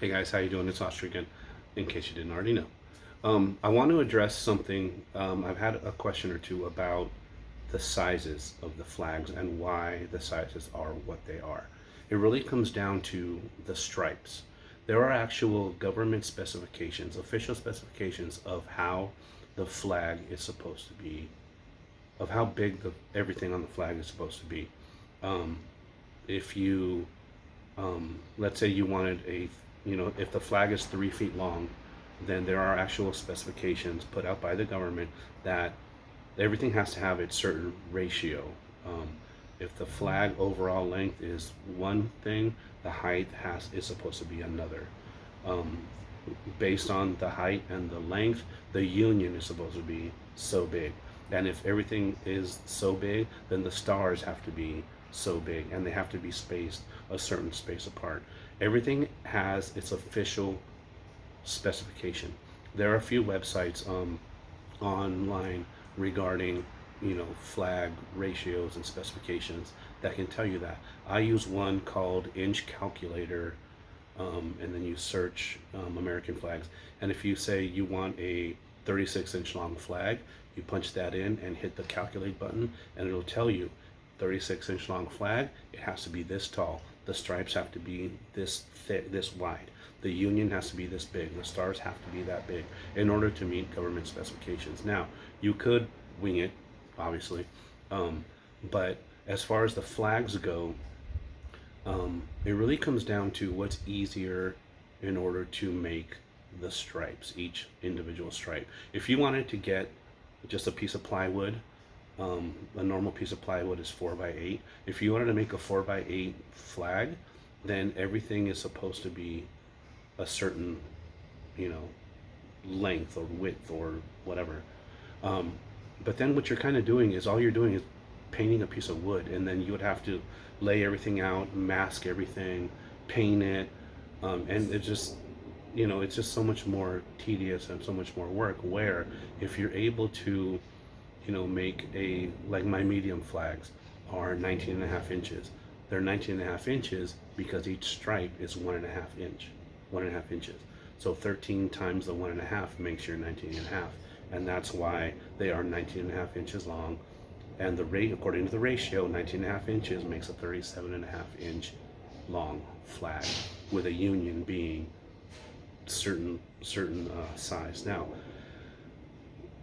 Hey guys, how you doing? It's Oscar again, in case you didn't already know. I want to address something. I've had a question or two about the sizes of the flags and why the sizes are what they are. It really comes down to the stripes. There are actual government specifications, official specifications of how the flag is supposed to be, of how big everything on the flag is supposed to be. Um, if you let's say you wanted if the flag is 3 feet long, then there are actual specifications put out by the government that everything has to have its certain ratio. Um, if the flag overall length is one thing, the height is supposed to be another. Um, Based on the height and the length, the union is supposed to be so big. And if everything is so big, then the stars have to be so big and they have to be spaced a certain space apart. Everything has its official specification. There are a few websites online regarding flag ratios and specifications that can tell you that. I use one called Inch Calculator, and then you search American flags. And if you say you want a 36-inch long flag, you punch that in and hit the calculate button, and it'll tell you 36-inch long flag, it has to be this tall. The stripes have to be this thick, this wide. The union has to be this big. The stars have to be that big in order to meet government specifications. Now, you could wing it, obviously, but as far as the flags go, it really comes down to what's easier in order to make the stripes, each individual stripe. If you wanted to get just a piece of plywood, a normal piece of plywood is 4x8. If you wanted to make a 4x8 flag, then everything is supposed to be a certain, you know, length or width or whatever. But then what you're kind of doing is all you're doing is painting a piece of wood, and then you would have to lay everything out, mask everything, paint it, and it just, it's just so much more tedious and so much more work. Where if you're able to, make like my medium flags are 19.5 inches. They're 19.5 inches because each stripe is 1.5 inches. So 13 times the 1.5 makes your 19.5, and that's why they are 19.5 inches long. And the rate, according to the ratio, 19.5 inches makes a 37.5 inch long flag, with a union being certain size. Now,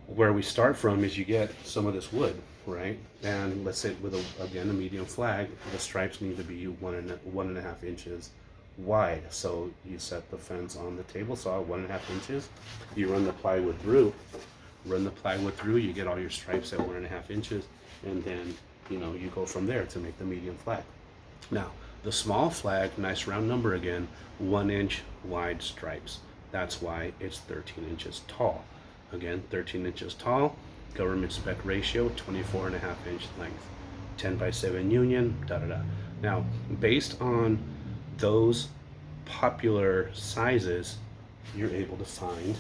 where we start from is you get some of this wood, right? And let's say with again a medium flag, the stripes need to be 1.5 inches wide. So you set the fence on the table saw 1.5 inches. You run the plywood through. You get all your stripes at 1.5 inches, and then you go from there to make the medium flag. Now, the small flag, nice round number again, 1 inch wide stripes. That's why it's 13 inches tall. Again, 13 inches tall, government spec ratio, 24.5 inch length, 10x7 union, da da da. Now, based on those popular sizes, you're able to find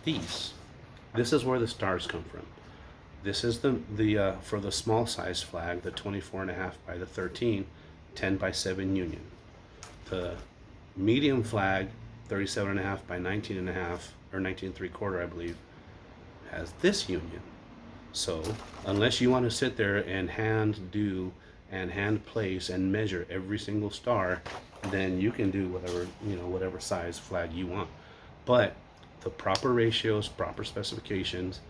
these. This is where the stars come from. This is the for the small size flag, the 24.5 by the 13, 10x7 union. The medium flag, 37.5 by 19.5 or 19.75, I believe, has this union. So unless you want to sit there and hand do and hand place and measure every single star, then you can do whatever size flag you want. But the proper ratios, proper specifications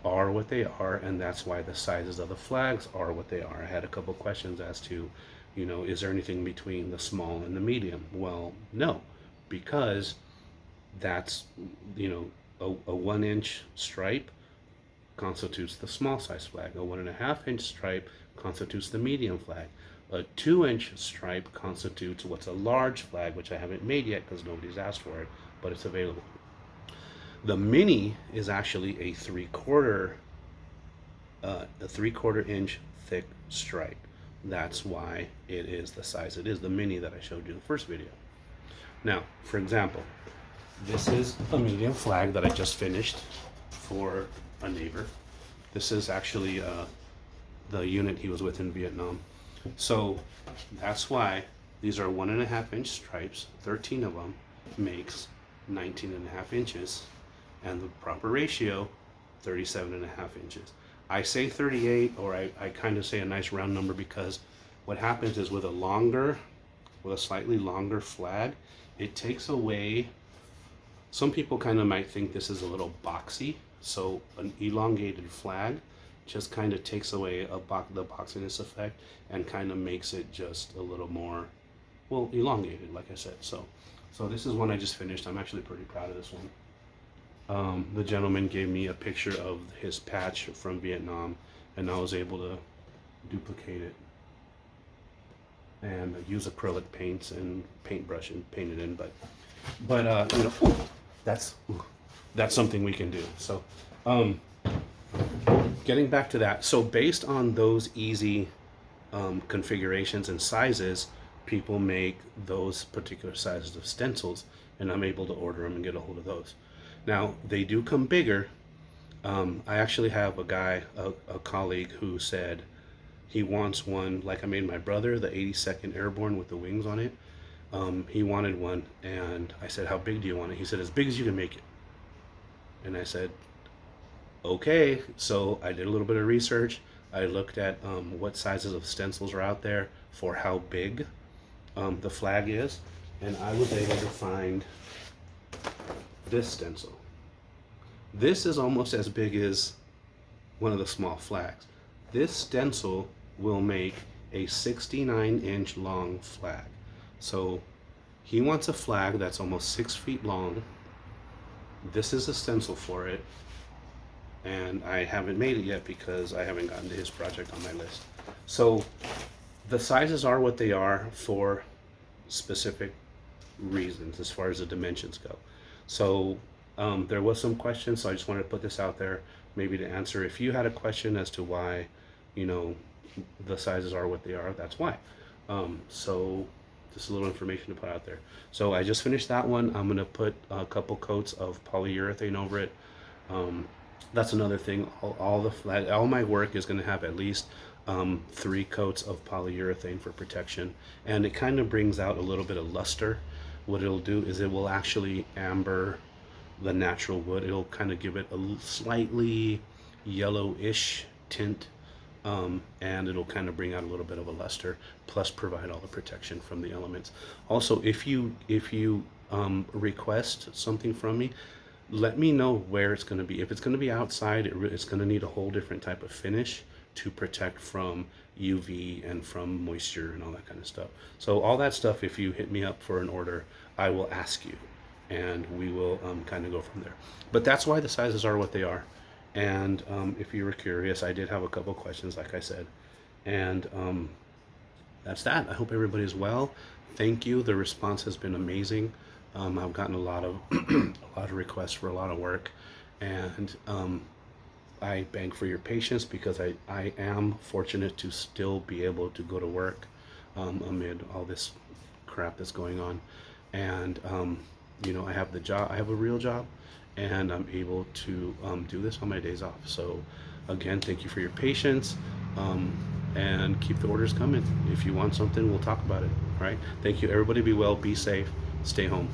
are what they are, and that's why the sizes of the flags are what they are. I had a couple questions as to, is there anything between the small and the medium? Well, no, because that's, a 1 inch stripe constitutes the small size flag. A 1.5 inch stripe constitutes the medium flag. A 2 inch stripe constitutes what's a large flag, which I haven't made yet because nobody's asked for it, but it's available. The mini is actually a 3/4 inch thick stripe. That's why it is the size it is, the mini that I showed you in the first video. Now, for example, this is a medium flag that I just finished for a neighbor. This is actually the unit he was with in Vietnam. So that's why these are 1.5 inch stripes, 13 of them, makes 19.5 inches, and the proper ratio 37.5 inches. I say 38, or I kind of say a nice round number, because what happens is with a slightly longer flag, it takes away, some people kind of might think this is a little boxy, so an elongated flag just kind of takes away the boxiness effect and kind of makes it just a little more, well, elongated, like I said. So this is one I just finished. I'm actually pretty proud of this one. The gentleman gave me a picture of his patch from Vietnam, and I was able to duplicate it and use acrylic paints and paintbrush and paint it in. But you know, that's something we can do. So getting back to that, so based on those easy configurations and sizes, people make those particular sizes of stencils, and I'm able to order them and get a hold of those. Now, they do come bigger. I actually have a colleague who said he wants one, like I made my brother, the 82nd Airborne with the wings on it. He wanted one, and I said, how big do you want it? He said, as big as you can make it. And I said, okay. So I did a little bit of research. I looked at what sizes of stencils are out there for how big the flag is, and I was able to find this stencil. This is almost as big as one of the small flags. This stencil will make a 69-inch long flag. So he wants a flag that's almost 6 feet long. This is a stencil for it, and I haven't made it yet because I haven't gotten to his project on my list. So the sizes are what they are for specific reasons as far as the dimensions go. So there was some questions, so I just wanted to put this out there, maybe to answer. If you had a question as to why, you know, the sizes are what they are, that's why. So just a little information to put out there. So I just finished that one. I'm gonna put a couple coats of polyurethane over it. That's another thing. All my work is gonna have at least 3 coats of polyurethane for protection, and it kind of brings out a little bit of luster. What it'll do is it will actually amber the natural wood. It'll kind of give it a slightly yellowish tint, and it'll kind of bring out a little bit of a luster, plus provide all the protection from the elements. Also, if you request something from me, let me know where it's going to be. If it's going to be outside, it's going to need a whole different type of finish to protect from UV and from moisture and all that kind of stuff. So all that stuff, if you hit me up for an order, I will ask you, and we will kind of go from there. But that's why the sizes are what they are. And if you were curious, I did have a couple questions, like I said. And that's that. I hope everybody's well. Thank you. The response has been amazing. I've gotten a lot of a lot of requests for a lot of work, and I beg for your patience, because I am fortunate to still be able to go to work amid all this crap that's going on. And you know, I have the job, I have a real job, and I'm able to do this on my days off. So again, thank you for your patience, and keep the orders coming. If you want something, we'll talk about it. All right, thank you. Everybody be well, be safe, stay home.